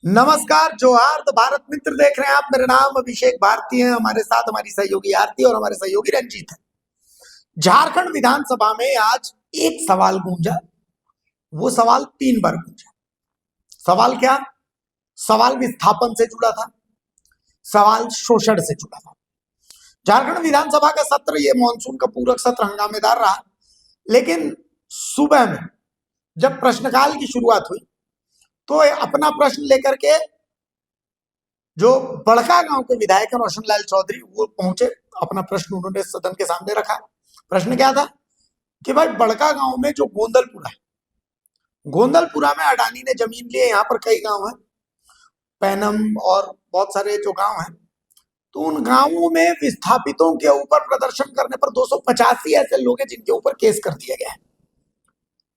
नमस्कार, जोहार। तो भारत मित्र देख रहे हैं आप। मेरा नाम अभिषेक भारती है। हमारे साथ हमारी सहयोगी आरती और हमारे सहयोगी रंजीत है। झारखंड विधानसभा में आज एक सवाल गूंजा। वो सवाल 3 बार गूंजा। सवाल क्या? सवाल विस्थापन से जुड़ा था, सवाल शोषण से जुड़ा था। झारखंड विधानसभा का सत्र, ये मानसून का पूरक सत्र हंगामेदार रहा। लेकिन सुबह में जब प्रश्नकाल की शुरुआत हुई तो अपना प्रश्न लेकर के जो बड़का गांव के विधायक हैं रोशन लाल चौधरी, वो पहुंचे। अपना प्रश्न उन्होंने सदन के सामने रखा। प्रश्न क्या था कि भाई, बड़का गांव में जो गोंदलपुरा है, गोंदलपुरा में अडानी ने जमीन ली है। यहाँ पर कई गांव हैं, पैनम और बहुत सारे जो गांव हैं, तो उन गांवों में विस्थापितों के ऊपर प्रदर्शन करने पर 285 ऐसे लोग हैं जिनके ऊपर केस कर दिया गया है।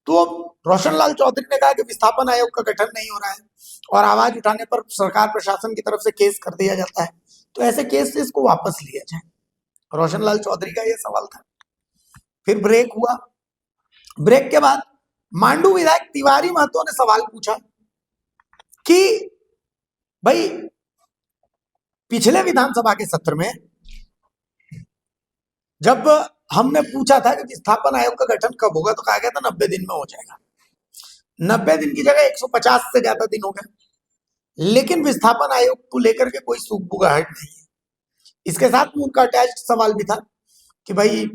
तो रोशन लाल चौधरी ने कहा कि विस्थापन आयोग का गठन नहीं हो रहा है और आवाज उठाने पर सरकार प्रशासन की तरफ से केस कर दिया जाता है, तो ऐसे केसेस को वापस लिया जाए। रोशन लाल चौधरी का यह सवाल था। फिर ब्रेक हुआ। ब्रेक के बाद मांडू विधायक तिवारी महतो ने सवाल पूछा कि भाई, पिछले विधानसभा के सत्र में जब हमने पूछा था कि विस्थापन आयोग का गठन कब होगा, तो कहा गया था 90 दिन में हो जाएगा। 90 दिन की जगह 150 से ज्यादा दिन हो गए, लेकिन विस्थापन आयोग को लेकर के कोई सूगबुगाहट नहीं है। इसके साथ में उनका अटैच्ड सवाल भी था कि भाई,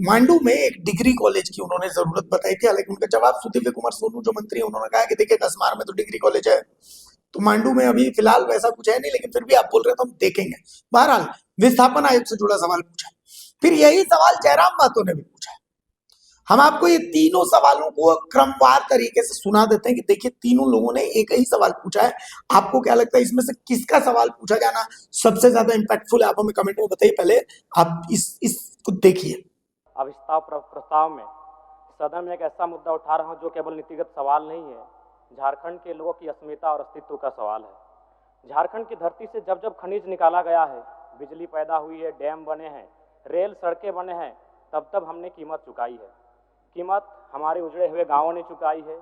मांडू में एक डिग्री कॉलेज की उन्होंने जरूरत बताई थी। हालांकि उनका जवाब सुदीव्य कुमार सोनू जो मंत्री है, उन्होंने कहा कि देखिए, कसमार में तो डिग्री कॉलेज है, तो मांडू में अभी फिलहाल वैसा कुछ है नहीं, लेकिन फिर भी आप बोल रहे हो तो हम देखेंगे। बहरहाल, विस्थापन आयोग से जुड़ा सवाल पूछा। फिर यही सवाल जयराम महतो ने भी पूछा। हम आपको ये तीनों सवालों को क्रमवार तरीके से सुना देते हैं कि देखिए, तीनों लोगों ने एक ही सवाल पूछा है। आपको क्या लगता है इसमें से किसका सवाल पूछा जाना सबसे ज्यादा इंपैक्टफुल है? आप हमें कमेंट में बताइए। पहले आप इसको देखिए। अविश्वास प्रस्ताव में सदन में एक ऐसा मुद्दा उठा रहा हूं जो केवल नीतिगत सवाल नहीं है, झारखंड के लोगों की अस्मिता और अस्तित्व का सवाल है। झारखंड की धरती से जब जब खनिज निकाला गया है, बिजली पैदा हुई है, डैम बने हैं, रेल सड़कें बने हैं, तब तब हमने कीमत चुकाई है। कीमत हमारे उजड़े हुए गाँवों ने चुकाई है,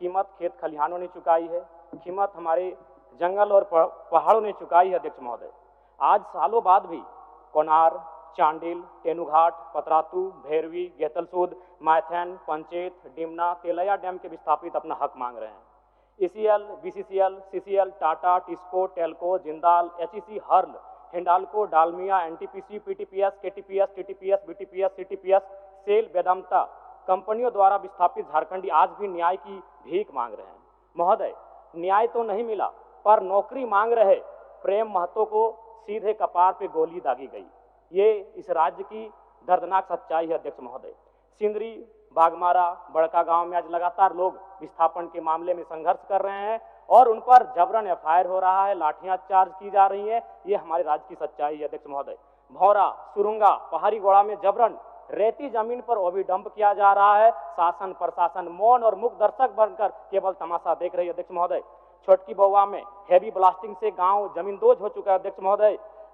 कीमत खेत खलिहानों ने चुकाई है, कीमत हमारे जंगल और पहाड़ों ने चुकाई है। अध्यक्ष महोदय, आज सालों बाद भी कोनार, चांडिल, तेनुघाट, पतरातू, भैरवी, गेतलसूद, मायथन, पंचेत, डिमना, तेलैया डैम के विस्थापित अपना हक मांग रहे हैं। ECL, BCCL, CCL, Tata, TISCO, TELCO, Jindal, HEC, HURL, Hindalco, Dalmia, NTPC, PTPS, KTPS, TTPS, BTPS, CTPS, SAIL, Vedanta कंपनियों द्वारा विस्थापित झारखंडी आज भी न्याय की भीख मांग रहे हैं। महोदय, न्याय तो नहीं मिला, पर नौकरी मांग रहे प्रेम महतो को सीधे कपार पे गोली दागी गई। ये इस राज्य की दर्दनाक सच्चाई है। अध्यक्ष महोदय, सिंदरी, बागमारा, बड़का गांव में आज लगातार लोग विस्थापन के मामले में संघर्ष कर रहे हैं और उन पर जबरन एफआईआर हो रहा है, लाठियां चार्ज की जा रही हैं। ये हमारे राज्य की सच्चाई है। अध्यक्ष महोदय, भौरा, सुरुंगा, पहाड़ी गोड़ा में जबरन रेती जमीन पर ओबी डंप किया जा रहा है। शासन प्रशासन मौन और मुख दर्शक बनकर केवल तमाशा देख रही है। अध्यक्ष महोदय, छोटकी बउआ में हैवी ब्लास्टिंग से गांव जमींदोज हो चुका है।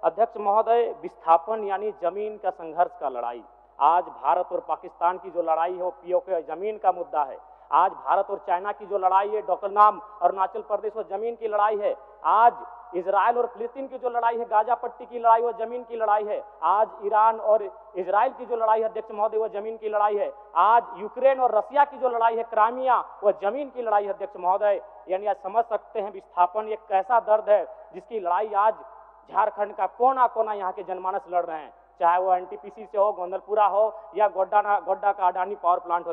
अध्यक्ष महोदय, विस्थापन यानी जमीन का संघर्ष का लड़ाई। आज भारत और पाकिस्तान की जो लड़ाई है वो पीओके जमीन का मुद्दा है। आज भारत और चाइना की जो लड़ाई है, डोकलाम अरुणाचल प्रदेश, वो जमीन की लड़ाई है। आज इजराइल और फिलिस्तीन की जो लड़ाई है, गाजा पट्टी की लड़ाई, वो जमीन की लड़ाई है। आज ईरान और इजराइल की जो लड़ाई है अध्यक्ष महोदय, वो जमीन की लड़ाई है। आज यूक्रेन और रसिया की जो लड़ाई है, क्राइमिया, वो जमीन की लड़ाई है। अध्यक्ष महोदय, यानी आज समझ सकते हैं विस्थापन एक कैसा दर्द है जिसकी लड़ाई आज झारखंड का कोना कोना यहाँ के जनमानस लड़ रहे हैं, चाहे वो एनटीपीसी से हो, गोंदलपुरा हो या गोड्डा का अडानी पावर प्लांट हो।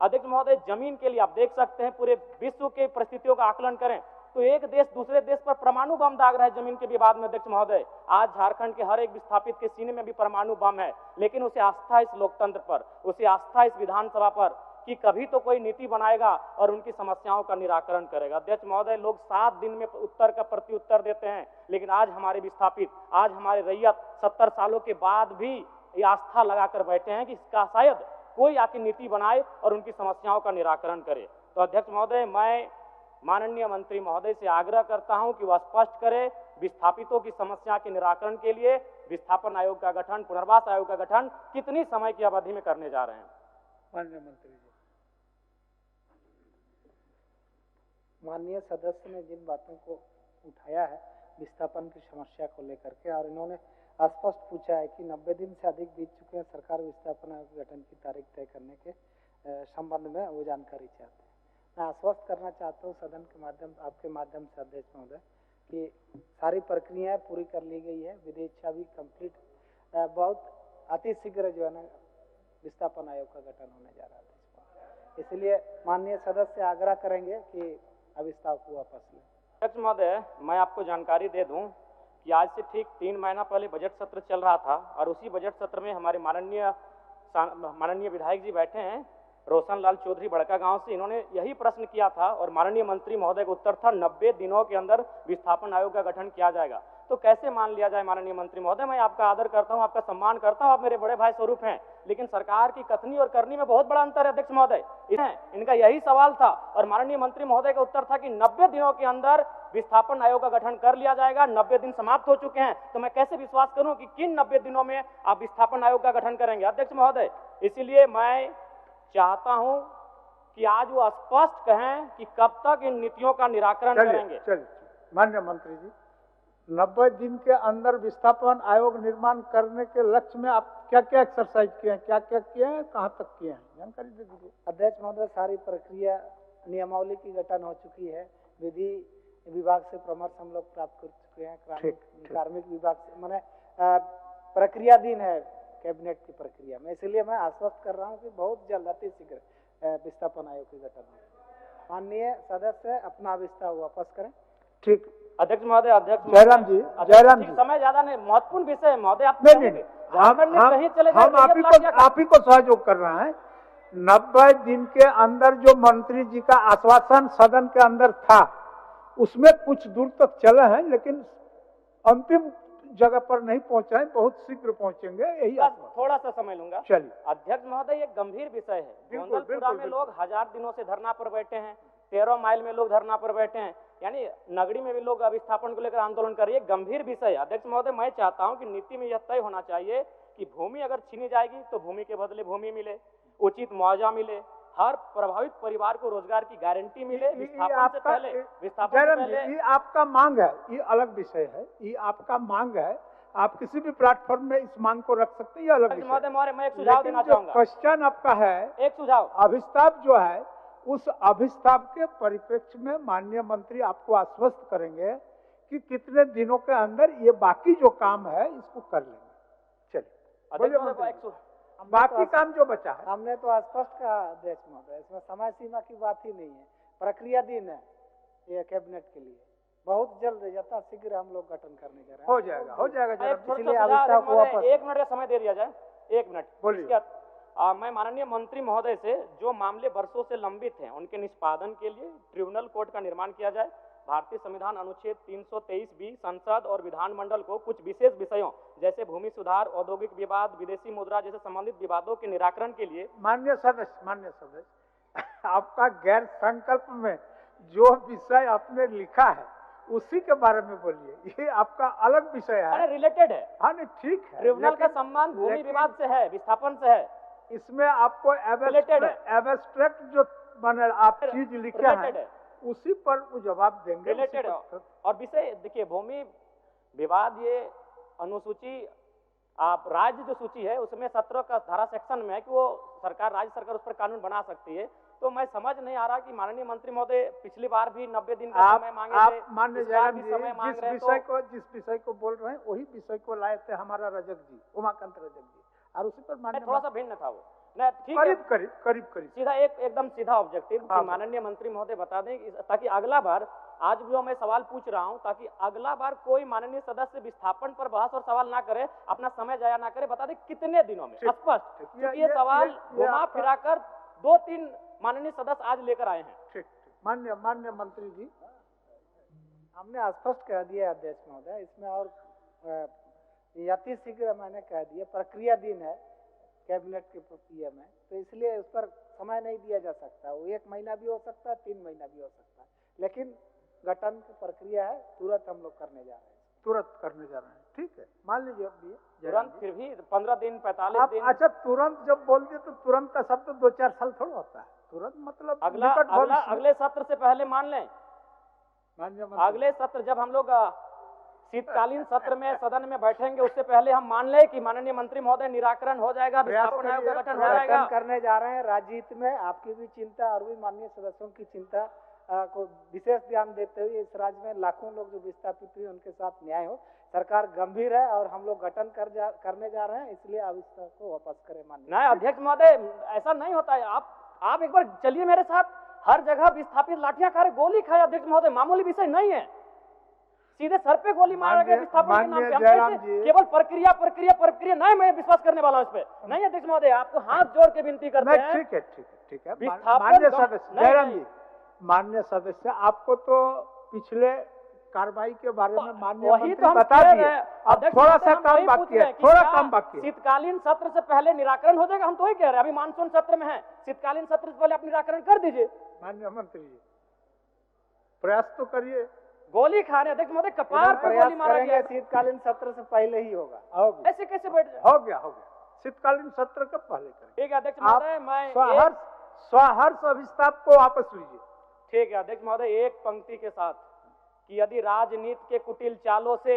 अध्यक्ष महोदय, जमीन के लिए आप देख सकते हैं पूरे विश्व के परिस्थितियों का आकलन करें तो एक देश दूसरे देश पर परमाणु बम दाग रहा है जमीन के विवाद में। अध्यक्ष महोदय, आज झारखंड के हर एक विस्थापित के सीने में भी परमाणु बम है, लेकिन उसे आस्था इस लोकतंत्र पर, उसे आस्था इस विधानसभा पर कि कभी तो कोई नीति बनाएगा और उनकी समस्याओं का निराकरण करेगा। अध्यक्ष महोदय, लोग 7 दिन में उत्तर का प्रत्युत्तर देते हैं, लेकिन आज हमारे विस्थापित, आज हमारे रैयत 70 सालों के बाद भी ये आस्था लगाकर बैठे हैं कि इसका शायद कोई आके नीति बनाए और उनकी समस्याओं का निराकरण करे। तो अध्यक्ष महोदय, मैं माननीय मंत्री महोदय से आग्रह करता हूं कि वह स्पष्ट करे विस्थापितों की समस्या के निराकरण के लिए विस्थापन आयोग का गठन, पुनर्वास आयोग का गठन कितनी समय की अवधि में करने जा रहे हैं। माननीय मंत्री जी। माननीय सदस्य ने जिन बातों को उठाया है विस्थापन की समस्या को लेकर के, और इन्होंने स्पष्ट पूछा है कि 90 दिन से अधिक बीत चुके हैं, सरकार विस्थापन आयोग के गठन की तारीख तय करने के संबंध में वो जानकारी चाहते हैं। मैं आश्वस्त करना चाहता हूँ सदन के माध्यम, आपके माध्यम से अध्यक्ष महोदय, कि सारी प्रक्रियाएं पूरी कर ली गई है, विधिच्छा भी कंप्लीट, बहुत अति शीघ्र जो है ना विस्थापन आयोग का गठन होने जा रहा है। इसलिए माननीय सदस्य आग्रह करेंगे कि अविस्ताव को वापस लें। अध्यक्ष महोदय, मैं आपको जानकारी दे दूं कि आज से ठीक 3 महीना पहले बजट सत्र चल रहा था और उसी बजट सत्र में हमारे माननीय विधायक जी बैठे हैं, रोशन लाल चौधरी बड़का गांव से। इन्होंने यही प्रश्न किया था और माननीय मंत्री महोदय का उत्तर था 90 दिनों के अंदर विस्थापन आयोग का गठन किया जाएगा। तो कैसे मान लिया जाए माननीय मंत्री महोदय? मैं आपका आदर करता हूं, आपका सम्मान करता हूं, आप मेरे बड़े भाई स्वरूप हैं, लेकिन सरकार की कथनी और करनी में बहुत बड़ा अंतर है अध्यक्ष महोदय। इनका यही सवाल था और माननीय मंत्री महोदय का उत्तर था कि 90 दिनों के अंदर विस्थापन आयोग का गठन कर लिया जाएगा। 90 दिन समाप्त हो चुके हैं, तो मैं कैसे विश्वास करूं कि किन 90 दिनों में आप विस्थापन आयोग का गठन करेंगे अध्यक्ष महोदय? इसीलिए मैं चाहता हूं कि आज वो स्पष्ट कहें कि कब तक इन नीतियों का निराकरण करेंगे। चलिए माननीय मंत्री जी, 90 दिन के अंदर विस्थापन आयोग निर्माण करने के लक्ष्य में आप क्या क्या एक्सरसाइज किए हैं, क्या क्या किए हैं, कहाँ तक किए हैं, जानकारी दे दीजिए। अध्यक्ष महोदय, सारी प्रक्रिया नियमावली की गठन हो चुकी है, विधि विभाग से परामर्श हम लोग प्राप्त कर चुके हैं, कार्मिक विभाग से, मैंने प्रक्रियाधीन है कैबिनेट की प्रक्रिया में। इसलिए मैं आश्वस्त कर रहा हूँ कि बहुत जल्द अति शीघ्र विस्थापन आयोग की गठन हो। माननीय सदस्य अपना विस्ताव वापस करें। ठीक अध्यक्ष महोदय, अध्यक्ष जयराम जी, जयराम जी, समय ज्यादा नहीं, महत्वपूर्ण विषय है महोदय। आप नहीं हम आप ही को सहयोग कर रहे हैं। 90 दिन के अंदर जो मंत्री जी का आश्वासन सदन के अंदर था उसमें कुछ दूर तक चले हैं, लेकिन अंतिम जगह पर नहीं पहुंचे हैं, बहुत शीघ्र पहुंचेंगे, यही थोड़ा सा समय लूंगा। चलिए अध्यक्ष महोदय, ये गंभीर विषय है। गोंदलपुरा में लोग 1000 दिनों से धरना पर बैठे हैं, 13 माइल में लोग धरना पर बैठे हैं, यानी नगरी में भी लोग विस्थापन को लेकर आंदोलन कर रहे हैं। गंभीर विषय है अध्यक्ष महोदय। मैं चाहता हूं कि नीति में यह तय होना चाहिए कि भूमि अगर छीनी जाएगी तो भूमि के बदले भूमि मिले, उचित मुआवजा मिले, हर प्रभावित परिवार को रोजगार की गारंटी मिले। विस्थापन से पहले ये आपका मांग है, ये अलग विषय है, ये आपका मांग है, आप किसी भी प्लेटफॉर्म में इस मांग को रख सकते हैं, ये अलग विषय है। मैं एक सुझाव देना चाहूंगा। क्वेश्चन आपका है, एक सुझाव, अभिस्ताव जो है, उस अभिस्ताव के परिप्रेक्ष्य में माननीय मंत्री आपको आश्वस्त करेंगे कि कितने दिनों के अंदर ये बाकी जो काम है इसको कर लेंगे। चलिए बाकी काम जो बचा है, हमने तो स्पष्ट कहा अध्यक्ष महोदय, इसमें समय सीमा की बात ही नहीं है, प्रक्रियाधीन है ये कैबिनेट के लिए। बहुत जल्द यथा शीघ्र हम लोग गठन करने जा रहे हैं। हो जाएगा, हो जाएगा। इसलिए अविस्ताव को वापस 1 मिनट का समय दे दिया जाए। 1 मिनट बोलिए। मैं माननीय मंत्री महोदय से जो मामले वर्षों से लंबित हैं उनके निष्पादन के लिए ट्रिब्यूनल कोर्ट का निर्माण किया जाए। भारतीय संविधान अनुच्छेद 323 संसद और विधानमंडल को कुछ विशेष विषयों जैसे भूमि सुधार, औद्योगिक विवाद, विदेशी मुद्रा जैसे संबंधित विवादों के निराकरण के लिए। माननीय सदस्य आपका गैर संकल्प में जो विषय आपने लिखा है उसी के बारे में बोलिए, ये आपका अलग विषय है। अरे रिलेटेड है। हाँ नहीं, ठीक है। ट्रिब्यूनल का संबंध भूमि विवाद से है, विस्थापन से है। इसमें आपको एब्स्ट्रैक्ट जो बने आप चीज लिखे हैं उसी पर वो जवाब देंगे। रिलेटेड और विषय देखिए, भूमि विवाद ये अनुसूची आप राज्य जो सूची है उसमें 17 का धारा सेक्शन में है कि वो सरकार, राज्य सरकार उस पर कानून बना सकती है। तो मैं समझ नहीं आ रहा कि माननीय मंत्री महोदय पिछली बार भी 90 दिन का समय मांगे थे। आप माननीय जयराम जी, जिस विषय को बोल रहे हैं वही विषय को लाए थे हमारा रजक जी, उमाकांत रजक जी, और उसी पर माननीय थोड़ा सा भिन्न था वो। ठीक है, करीब सीधा एकदम सीधा ऑब्जेक्टिव माननीय मंत्री महोदय बता दें ताकि अगला बार, आज जो मैं सवाल पूछ रहा हूं, ताकि अगला बार कोई माननीय सदस्य विस्थापन पर बहस और सवाल ना करे, अपना समय जाया ना करे, बता दें कितने दिनों में स्पष्ट। क्योंकि ये सवाल घुमा फिराकर 2-3 माननीय सदस्य आज लेकर आए हैं। ठीक, माननीय मंत्री जी, हमने स्पष्ट कह दिया अध्यक्ष महोदय, इसमें और यथि शीघ्र मैंने कह दिया, प्रक्रियाधीन है कैबिनेट की प्रक्रिया में, तो इसलिए उस पर समय नहीं दिया जा सकता। वो 1 महीना भी हो सकता है, 3 महीना भी हो सकता है, लेकिन गठन की प्रक्रिया है, तुरंत हम लोग करने जा रहे हैं। तुरंत करने जा रहे हैं, ठीक है, मान लीजिए तुरंत। फिर भी 15 दिन 45 दिन। अच्छा, तुरंत जब बोल दिए तो तुरंत का शब्द 2-4 साल थोड़ा होता है। तुरंत मतलब अगले सत्र से पहले मान लें माननीय मंत्री अगले सत्र जब हम लोग शीतकालीन सत्र में सदन में बैठेंगे, उससे पहले हम मान लें कि माननीय मंत्री महोदय निराकरण हो जाएगा, विस्थापन आयोग का गठन हो जाएगा। गठन करने जा रहे हैं। राज्य हित में आपकी भी चिंता और भी माननीय सदस्यों की चिंता को विशेष ध्यान देते हुए इस राज्य में लाखों लोग जो विस्थापित हुए उनके साथ न्याय हो। सरकार गंभीर है और हम लोग गठन करने जा रहे हैं, इसलिए अविश्वास को वापस करें माननीय। नहीं अध्यक्ष महोदय, ऐसा नहीं होता है। आप एक बार चलिए मेरे साथ। हर जगह विस्थापित लाठियां खा रहे, गोली खाए अध्यक्ष महोदय, मामूली विषय नहीं है। सीधे सर पे गोली मारा गया विस्थापन के नाम पे। हम कैसे केवल प्रक्रिया प्रक्रिया प्रक्रिया नहीं, मैं विश्वास करने वाला हूं इस पे नहीं अध्यक्ष महोदय। आपको हाथ जोड़ के विनती करते हैं। ठीक है माननीय सदस्य जयराम जी, माननीय सदस्य, आपको तो पिछले कार्रवाई के बारे में माननीय मंत्री बता दिए। अब थोड़ा सा काम बाकी है, थोड़ा काम बाकी है। शीतकालीन सत्र से पहले निराकरण हो जाएगा, हम तो वही कह रहे हैं। अभी मानसून सत्र में है, शीतकालीन सत्र से पहले आप निराकरण कर दीजिए। माननीय मंत्री जी, प्रयास तो करिए। गोली खा रहे अध्यक्ष महोदय, कपार पर गोली मारा गया। शीतकालीन सत्र से पहले ही होगा। ऐसे कैसे बैठ जाए? हो गया शीतकालीन सत्र का पहले करें। ठीक है अध्यक्ष महोदय, मैं स्वहर्ष अभिस्ताप को वापस लीजिए। ठीक है अध्यक्ष महोदय, एक पंक्ति के साथ कि यदि राजनीति के कुटिल चालों से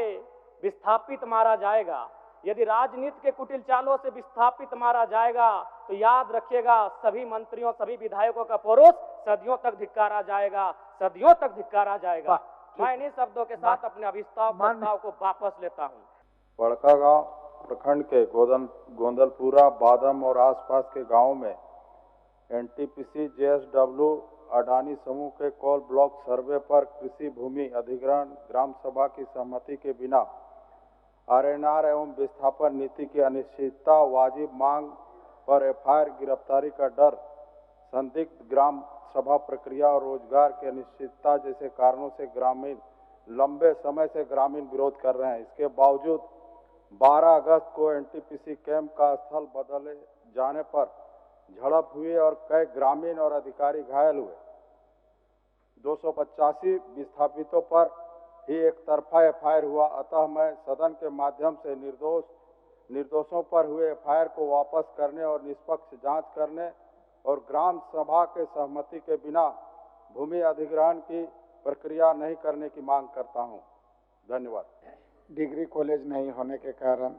विस्थापित मारा जाएगा, यदि राजनीति के कुटिल चालों से विस्थापित मारा जाएगा, तो याद रखिएगा सभी मंत्रियों सभी विधायकों का परोस सदियों तक धिक्कारा जाएगा, सदियों तक धिक्कारा जाएगा। मैं इन्हीं शब्दों के साथ अपने अभिस्ताव प्रस्ताव को वापस लेता हूँ। बड़कागांव प्रखंड के गोंदलपुरा, बादम और आसपास के गांवों में एनटीपीसी जेएसडब्ल्यू अडानी समूह के कोल ब्लॉक सर्वे पर कृषि भूमि अधिग्रहण ग्राम सभा की सहमति के बिना आरएनआर एवं विस्थापन नीति की अनिश्चितता, वाजिब मांग पर एफआईआर, गिरफ्तारी का डर, संदिग्ध ग्राम सभा प्रक्रिया और रोजगार की अनिश्चितता जैसे कारणों से ग्रामीण लंबे समय से ग्रामीण विरोध कर रहे हैं। इसके बावजूद 12 अगस्त को एनटीपीसी कैंप का स्थल बदले जाने पर झड़प हुई और कई ग्रामीण और अधिकारी घायल हुए। 285 विस्थापितों पर ही एक तरफा एफआईआर हुआ। अतः मैं सदन के माध्यम से निर्दोषों पर हुए एफआईआर को वापस करने और निष्पक्ष जांच करने और ग्राम सभा के सहमति के बिना भूमि अधिग्रहण की प्रक्रिया नहीं करने की मांग करता हूं। धन्यवाद। डिग्री कॉलेज नहीं होने के कारण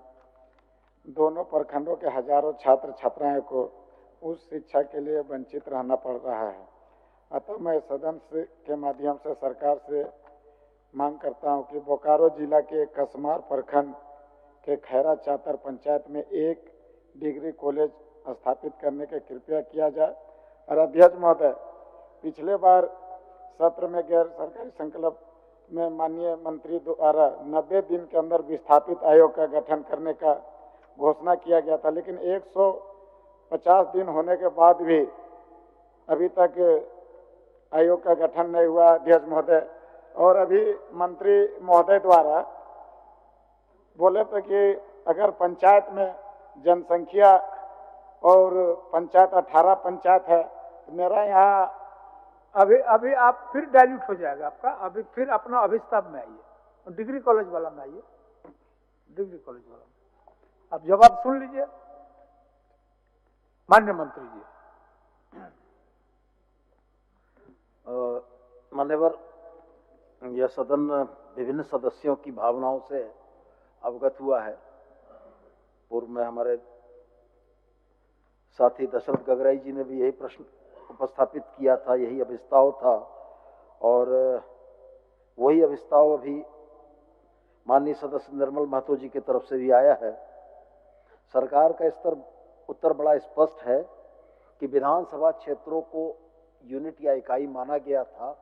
दोनों प्रखंडों के हजारों छात्र छात्राएं को उस शिक्षा के लिए वंचित रहना पड़ रहा है। अतः मैं सदन के माध्यम से सरकार से मांग करता हूं कि बोकारो जिला के कसमार प्रखंड के खैरा चातर पंचायत में एक डिग्री कॉलेज स्थापित करने के कृपया किया जाए। और अध्यक्ष महोदय, पिछले बार सत्र में गैर सरकारी संकल्प में माननीय मंत्री द्वारा 90 दिन के अंदर विस्थापित आयोग का गठन करने का घोषणा किया गया था, लेकिन 150 दिन होने के बाद भी अभी तक आयोग का गठन नहीं हुआ अध्यक्ष महोदय। और अभी मंत्री महोदय द्वारा बोले थे कि अगर पंचायत में जनसंख्या और पंचायत 18 पंचायत है, तो मेरा यहाँ अभी आप फिर डाइल्यूट हो जाएगा आपका। अभी फिर अपना अभिस्ताप में आइए, डिग्री कॉलेज वाला में आइए, डिग्री कॉलेज वाला में आप जवाब सुन लीजिए माननीय मंत्री जी। मान्यवर, यह सदन विभिन्न सदस्यों की भावनाओं से अवगत हुआ है। पूर्व में हमारे साथी दशरथ गगराई जी ने भी यही प्रश्न उपस्थापित किया था, यही अभिस्ताव था, और वही अभिस्ताव अभी माननीय सदस्य निर्मल महतो जी की तरफ से भी आया है। सरकार का उत्तर बड़ा स्पष्ट है कि विधानसभा क्षेत्रों को यूनिट या इकाई माना गया था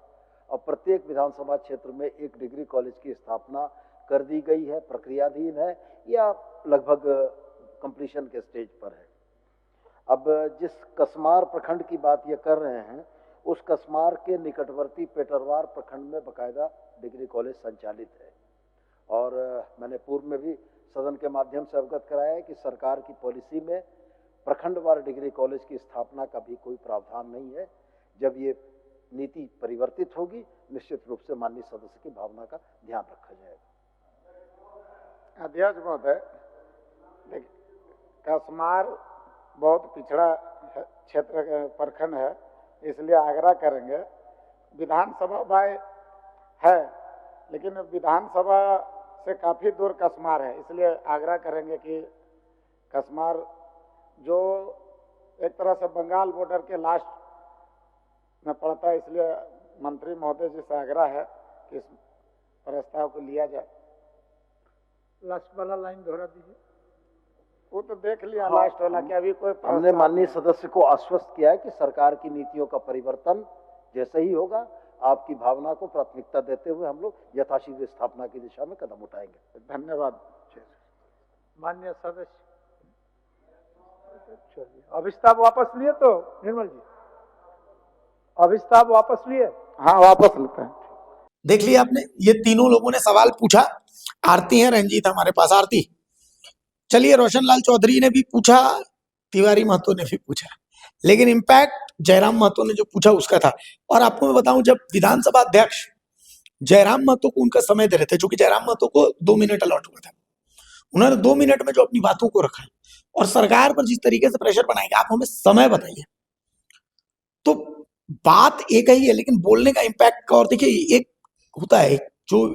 और प्रत्येक विधानसभा क्षेत्र में एक डिग्री कॉलेज की स्थापना कर दी गई है, प्रक्रियाधीन है या लगभग कंप्लीशन के स्टेज पर है। अब जिस कसमार प्रखंड की बात ये कर रहे हैं, उस कसमार के निकटवर्ती पेटरवार प्रखंड में बकायदा डिग्री कॉलेज संचालित है। और मैंने पूर्व में भी सदन के माध्यम से अवगत कराया है कि सरकार की पॉलिसी में प्रखंडवार डिग्री कॉलेज की स्थापना का भी कोई प्रावधान नहीं है। जब ये नीति परिवर्तित होगी, निश्चित रूप से माननीय सदस्य की भावना का ध्यान रखा जाएगा। अध्यक्ष महोदय, कसमार बहुत पिछड़ा क्षेत्र प्रखंड है, इसलिए आग्रह करेंगे विधानसभा बाय है लेकिन विधानसभा से काफ़ी दूर कसमार है, इसलिए आग्रह करेंगे कि कसमार जो एक तरह से बंगाल बॉर्डर के लास्ट में पड़ता है, इसलिए मंत्री महोदय जी से आग्रह है कि इस प्रस्ताव को लिया जाए। लास्ट वाला लाइन दोहरा दीजिए। वो तो देख लिया लास्ट वाला कि अभी कोई हमने माननीय सदस्य को आश्वस्त किया है कि सरकार की नीतियों का परिवर्तन जैसे ही होगा, आपकी भावना को प्राथमिकता देते हुए हम लोग यथाशीघ्र स्थापना की दिशा में कदम उठाएंगे। धन्यवाद। माननीय सदस्य, चलिए अभिस्ताव वापस लिए तो निर्मल जी, अभिस्ताव वापस लिए? हाँ, वापस लेते हैं। देख लिया आपने, ये तीनों लोगों ने सवाल पूछा। आरती है, रंजीत हमारे पास। आरती, चलिए रोशनलाल चौधरी ने भी पूछा, तिवारी महतो ने भी पूछा, लेकिन इम्पैक्ट जयराम महतो ने जो पूछा उसका था। और आपको मैं बताऊं, जब विधानसभा अध्यक्ष जयराम महतो को उनका समय दे रहे थे, चूंकि जयराम महतो को 2 मिनट अलॉट हुआ था, उन्होंने 2 मिनट में जो अपनी बातों को रखा और सरकार पर जिस तरीके से प्रेशर बनाएगा, आप हमें समय बताइए, तो बात एक ही है, लेकिन बोलने का इम्पैक्ट का। और देखिए, एक होता है जो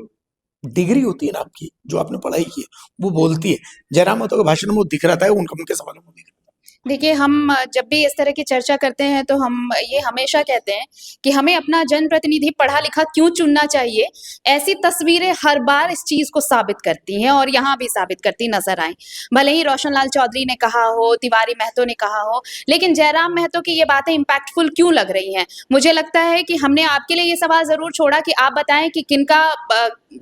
डिग्री होती है ना आपकी, जो आपने पढ़ाई की है, वो बोलती है। जयराम महतो के भाषण में वो दिख रहा था, उनके सवालों में दिख रहा था। देखिए, हम जब भी इस तरह की चर्चा करते हैं तो हम ये हमेशा कहते हैं कि हमें अपना जनप्रतिनिधि पढ़ा लिखा क्यों चुनना चाहिए। ऐसी तस्वीरें हर बार इस चीज को साबित करती हैं और यहाँ भी साबित करती नजर आई। भले ही रोशनलाल चौधरी ने कहा हो, तिवारी महतो ने कहा हो, लेकिन जयराम महतो की ये बातें इम्पैक्टफुल क्यों लग रही हैं? मुझे लगता है कि हमने आपके लिए ये सवाल जरूर छोड़ा कि आप बताएं कि किनका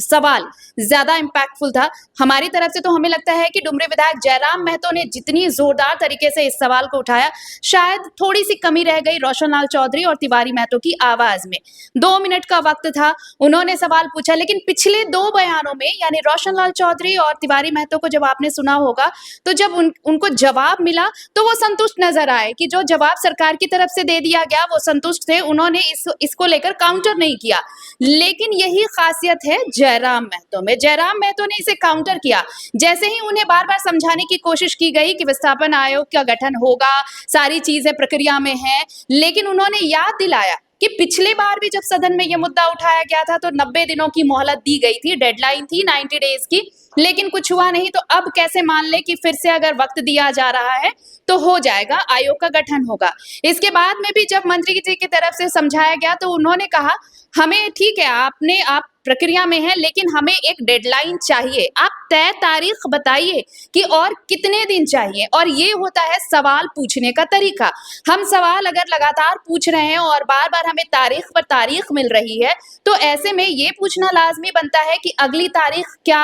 सवाल ज्यादा इम्पैक्टफुल था। हमारी तरफ से तो हमें लगता है कि डुमरी विधायक जयराम महतो ने जितनी जोरदार तरीके से इस सवाल को उठाया, शायद थोड़ी सी कमी रह गई रोशनलाल चौधरी और तिवारी महतो की आवाज में। 2 मिनट का वक्त था, उन्होंने सवाल पूछा, लेकिन पिछले 2 बयानों में, यानी रोशनलाल चौधरी और तिवारी महतो को जब आपने सुना होगा, तो जब उनको जवाब मिला तो वो संतुष्ट नजर आए कि जो जवाब सरकार की तरफ से दे दिया गया वो संतुष्ट थे। उन्होंने इसको लेकर काउंटर नहीं किया। लेकिन यही खासियत है जयराम महतो में। जयराम महतो ने इसे काउंटर किया। जैसे ही उन्हें बार बार समझाने की कोशिश की गई कि विस्थापन आयोग का गठन होगा, सारी चीजें प्रक्रिया में हैं, लेकिन उन्होंने याद दिलाया कि पिछली बार भी जब सदन में यह मुद्दा उठाया गया था तो 90 दिनों की मोहलत दी गई थी, डेडलाइन थी 90 डेज की, लेकिन कुछ हुआ नहीं। तो अब कैसे मान ले कि फिर से अगर वक्त दिया जा रहा है तो हो जाएगा, आयोग का गठन होगा। इसके बाद में भी जब मंत्री जी की तरफ से समझाया गया तो उन्होंने कहा, हमें ठीक है, आप प्रक्रिया में हैं, लेकिन हमें एक डेडलाइन चाहिए। आप तय तारीख बताइए कि और कितने दिन चाहिए। और ये होता है सवाल पूछने का तरीका। हम सवाल अगर लगातार पूछ रहे हैं और बार बार हमें तारीख पर तारीख मिल रही है, तो ऐसे में ये पूछना लाजमी बनता है कि अगली तारीख क्या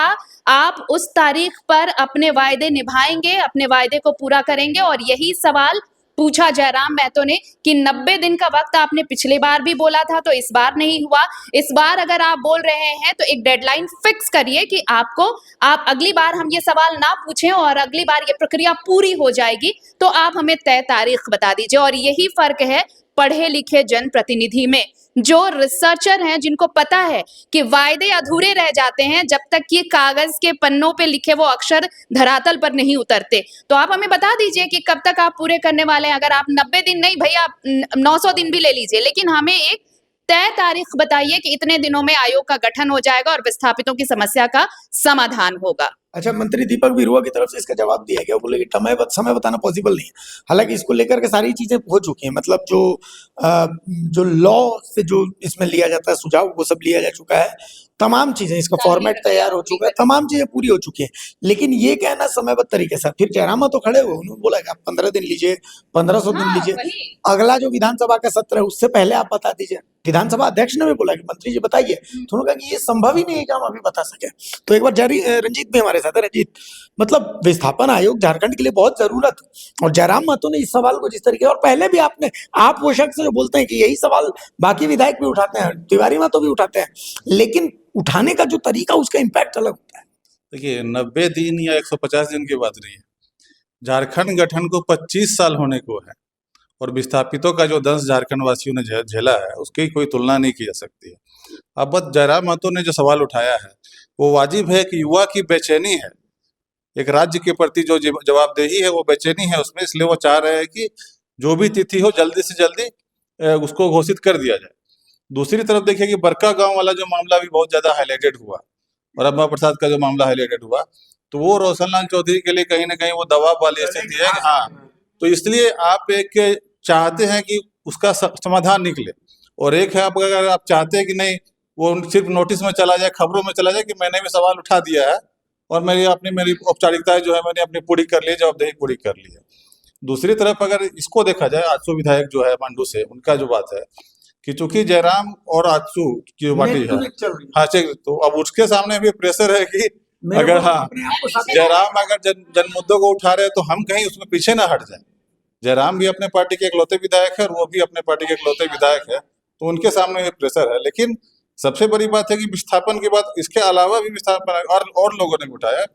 आप उस तारीख पर अपने वायदे निभाएंगे, अपने वायदे को पूरा करेंगे। और यही सवाल पूछा जयराम महतो ने कि 90 दिन का वक्त आपने पिछली बार भी बोला था, तो इस बार नहीं हुआ। इस बार अगर आप बोल रहे हैं तो एक डेडलाइन फिक्स करिए कि आप अगली बार हम ये सवाल ना पूछें और अगली बार ये प्रक्रिया पूरी हो जाएगी तो आप हमें तय तारीख बता दीजिए। और यही फर्क है पढ़े लिखे जनप्रतिनिधि में, जो रिसर्चर हैं, जिनको पता है कि वायदे अधूरे रह जाते हैं जब तक कि कागज के पन्नों पे लिखे वो अक्षर धरातल पर नहीं उतरते। तो आप हमें बता दीजिए कि कब तक आप पूरे करने वाले हैं। अगर आप 90 दिन नहीं, भैया आप 900 दिन भी ले लीजिए, लेकिन हमें एक तय तारीख बताइए कि इतने दिनों में आयोग का गठन हो जाएगा और विस्थापितों की समस्या का समाधान होगा। अच्छा, मंत्री दीपक बिरुआ की तरफ से इसका जवाब दिया गया, बोले कि समय बताना पॉसिबल नहीं है। हालांकि इसको लेकर के सारी चीजें हो चुकी हैं, मतलब जो लॉ से जो इसमें लिया जाता है सुझाव, वो सब लिया जा चुका है। तमाम चीजें, इसका फॉर्मेट तैयार हो चुका है, तमाम चीजें पूरी हो चुकी हैं। लेकिन ये कहना समयबद्ध तरीके से, फिर जयराम तो खड़े हुए, उन्होंने बोला कि आप 15 दिन लीजिए, 1500 दिन लीजिए, अगला जो विधानसभा का सत्र है उससे पहले आप बता दीजिए। विधानसभा अध्यक्ष ने भी बोला कि मंत्री जी बताइए, तो उन्होंने कहा कि ये संभव ही नहीं है कि हम अभी बता सके। तो एक बार रंजीत भी हमारे साथ है। रंजीत, मतलब विस्थापन आयोग झारखंड के लिए बहुत जरूरत, और जयराम महतो ने इस सवाल को जिस तरीके, और पहले भी आप वो शख्स जो बोलते हैं कि यही सवाल बाकी विधायक भी उठाते हैं, तिवारी महतो भी उठाते हैं, लेकिन उठाने का जो तरीका, उसका इम्पैक्ट अलग होता है। देखिए, 90 दिन या 150 दिन की बात नहीं है। झारखंड गठन को 25 साल होने को है, और विस्थापितों का जो दंश झारखंड वासियों ने झेला है उसकी कोई तुलना नहीं की जा सकती है। अब बस जयराम महतो ने जो सवाल उठाया है वो वाजिब है कि युवा की बेचैनी है, एक राज्य के प्रति जो जवाबदेही है वो बेचैनी है उसमें, इसलिए वो चाह रहे हैं कि जो भी तिथि हो जल्दी से जल्दी उसको घोषित कर दिया जाए। दूसरी तरफ देखिए कि बरका गांव वाला जो मामला भी बहुत ज्यादा हाईलाइटेड हुआ और अम्बा प्रसाद का जो मामला हाईलाइटेड हुआ, तो वो रोशनलाल चौधरी के लिए कहीं ना कहीं वो दबाव वाली स्थिति है। हाँ, तो इसलिए आप एक चाहते हैं कि उसका समाधान निकले, और एक है आप अगर आप चाहते हैं कि नहीं वो सिर्फ नोटिस में चला जाए, खबरों में चला जाए कि मैंने भी सवाल उठा दिया है और मेरी औपचारिकताएं जो है मैंने अपनी पूरी कर ली, जवाबदेही पूरी कर ली है। दूसरी तरफ अगर इसको देखा जाए, आजसू विधायक जो है मांडू से, उनका जो बात है कि चूंकि जयराम और आजसू की जो पार्टी है, हाँ, तो अब उसके सामने भी प्रेशर है कि अगर जयराम अगर जन मुद्दों को उठा रहे हैं तो हम कहीं उसमें पीछे ना हट जाए। जयराम भी अपने पार्टी के इकलौते विधायक है और वो भी अपने पार्टी के इकलौते विधायक है, तो उनके सामने ये प्रेशर है। लेकिन सबसे बड़ी बात है कि विस्थापन के बाद इसके अलावा भी विस्थापन और लोगों ने उठाया,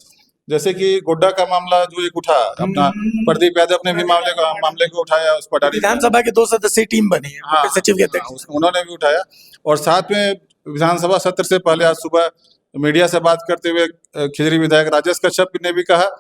जैसे कि गोड्डा का मामला जो एक उठा, अपना प्रदीप यादव ने भी मामले को उठाया, उस पटारी विधानसभा के 2 सदस्यीय टीम बनी है, हाँ, सचिव के अध्यक्ष उन्होंने भी उठाया। और साथ में विधानसभा सत्र से पहले आज सुबह मीडिया से बात करते हुए खिजरी विधायक राजेश कश्यप ने भी कहा,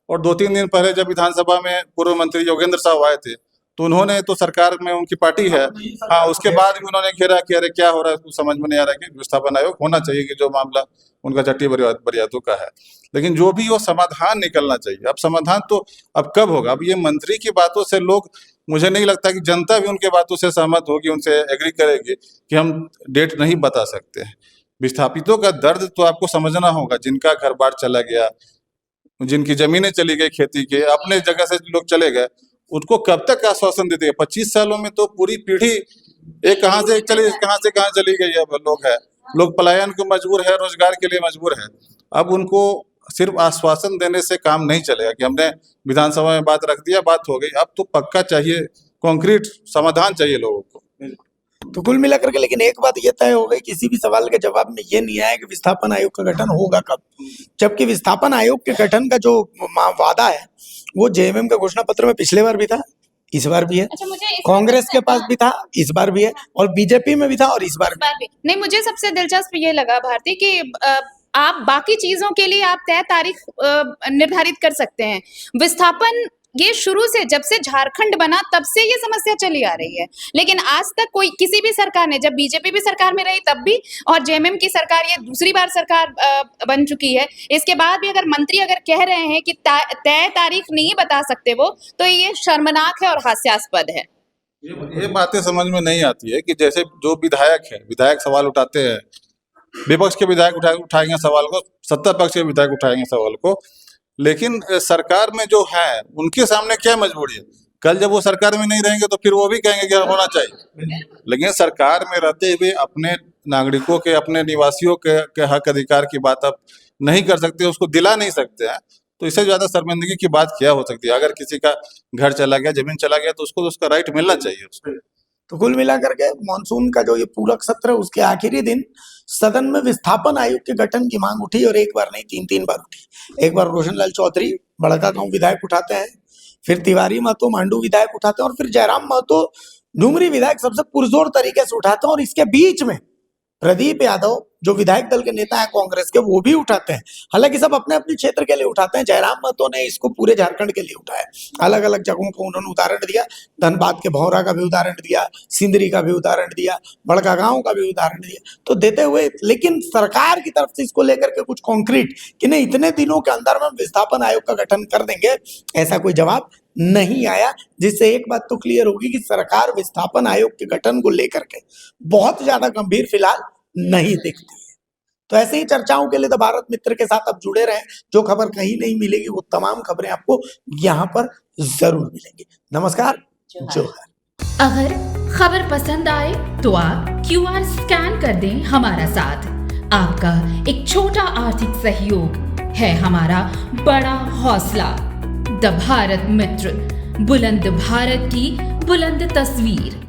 और 2-3 दिन पहले जब विधानसभा में पूर्व मंत्री योगेंद्र साहब आए थे तो उन्होंने, तो सरकार में उनकी पार्टी है, हाँ, उसके बाद भी उन्होंने घेरा कि अरे क्या हो रहा है, कुछ समझ में नहीं आ रहा है कि विस्थापन आयोग होना चाहिए कि जो मामला उनका चट्टी बरियातों का है, लेकिन जो भी वो समाधान निकलना चाहिए। अब समाधान तो अब कब होगा? अब ये मंत्री की बातों से लोग, मुझे नहीं लगता कि जनता भी उनके बातों से सहमत होगी, उनसे एग्री करेगी कि हम डेट नहीं बता सकते हैं। विस्थापितों का दर्द तो आपको समझना होगा, जिनका घर बार चला गया, जिनकी जमीनें चली गई खेती के, अपने जगह से लोग चले गए, उनको कब तक आश्वासन देते हैं? 25 सालों में तो पूरी पीढ़ी एक कहाँ से कहाँ चली गई है, लोग पलायन को मजबूर है, रोजगार के लिए मजबूर है। अब उनको सिर्फ आश्वासन देने से काम नहीं चलेगा कि हमने विधानसभा में बात रख दिया, बात हो गई। अब तो पक्का चाहिए, कॉन्क्रीट समाधान चाहिए लोगों को। तो कुल मिलाकर के लेकिन एक बात ये तय हो गई, किसी भी सवाल के जवाब में ये नहीं आया कि विस्थापन आयोग का गठन होगा कब, जबकि विस्थापन आयोग के गठन का जो वादा है वो जेएमएम का घोषणा पत्र में पिछले बार भी था, इस बार भी है। कांग्रेस के पास भी था, इस बार भी है, और बीजेपी में भी था और इस बार भी। नहीं, मुझे सबसे दिलचस्प ये लगा भारती कि आप बाकी चीजों के लिए आप तय तारीख निर्धारित कर सकते हैं, विस्थापन ये शुरू से, जब से झारखंड बना तब से ये समस्या चली आ रही है, लेकिन आज तक कोई, किसी भी सरकार ने, जब बीजेपी भी सरकार में रही तब भी, और जेएमएम की सरकार ये दूसरी बार सरकार बन चुकी है, इसके बाद भी अगर मंत्री अगर कह रहे हैं कि तय तारीख नहीं बता सकते वो, तो ये शर्मनाक है और हास्यास्पद है। ये बातें समझ में नहीं आती है कि जैसे जो विधायक सवाल उठाते हैं, विपक्ष के विधायक उठाएंगे सवाल को, सत्ता पक्ष के विधायक उठाएंगे सवाल को, लेकिन सरकार में जो है उनके सामने क्या मजबूरी है? कल जब वो सरकार में नहीं रहेंगे तो फिर वो भी कहेंगे कि होना चाहिए, लेकिन सरकार में रहते हुए अपने नागरिकों के, अपने निवासियों के हक अधिकार की बात आप नहीं कर सकते, उसको दिला नहीं सकते हैं, तो इससे ज्यादा शर्मिंदगी की बात क्या हो सकती है? अगर किसी का घर चला गया, जमीन चला गया, तो उसको उसका राइट मिलना चाहिए उसको। तो कुल मिलाकर के मानसून का जो ये पूरक सत्र है उसके आखिरी दिन सदन में विस्थापन आयोग के गठन की मांग उठी, और एक बार नहीं 3 बार उठी। एक बार रोशनलाल चौधरी बड़कागांव विधायक उठाते हैं, फिर तिवारी महतो मांडू विधायक उठाते हैं, और फिर जयराम महतो डुमरी विधायक सबसे पुरजोर तरीके से उठाते हैं, और इसके बीच में प्रदीप यादव जो विधायक दल के नेता है कांग्रेस के, वो भी उठाते हैं। हालांकि सब अपने अपने क्षेत्र के लिए उठाते हैं, जयराम महतो ने इसको पूरे झारखंड के लिए उठाया, अलग अलग जगहों को उन्होंने उदाहरण दिया, धनबाद के भौरा का भी उदाहरण दिया, सिंदरी का भी उदाहरण दिया, बड़कागांव का भी उदाहरण दिया, तो देते हुए, लेकिन सरकार की तरफ से इसको लेकर के कुछ कॉन्क्रीट कि नहीं इतने दिनों के अंदर में विस्थापन आयोग का गठन कर देंगे, ऐसा कोई जवाब नहीं आया, जिससे एक बात तो क्लियर होगी कि सरकार विस्थापन आयोग के गठन को लेकर के बहुत ज्यादा गंभीर फिलहाल नहीं दिखती है। तो ऐसे ही चर्चाओं के लिए तो भारत मित्र के साथ आप जुड़े रहें, जो खबर कहीं नहीं मिलेगी वो तमाम खबरें आपको यहाँ पर जरूर मिलेंगी। नमस्कार, जोहर। अगर खबर पसंद आए तो आप QR स्कैन कर दें हमारा साथ। आपका एक छोटा आर्थिक सहयोग है हमारा बड़ा हौसला। द भारत मित्र, बुलंद भारत की बुलंद तस्वीर।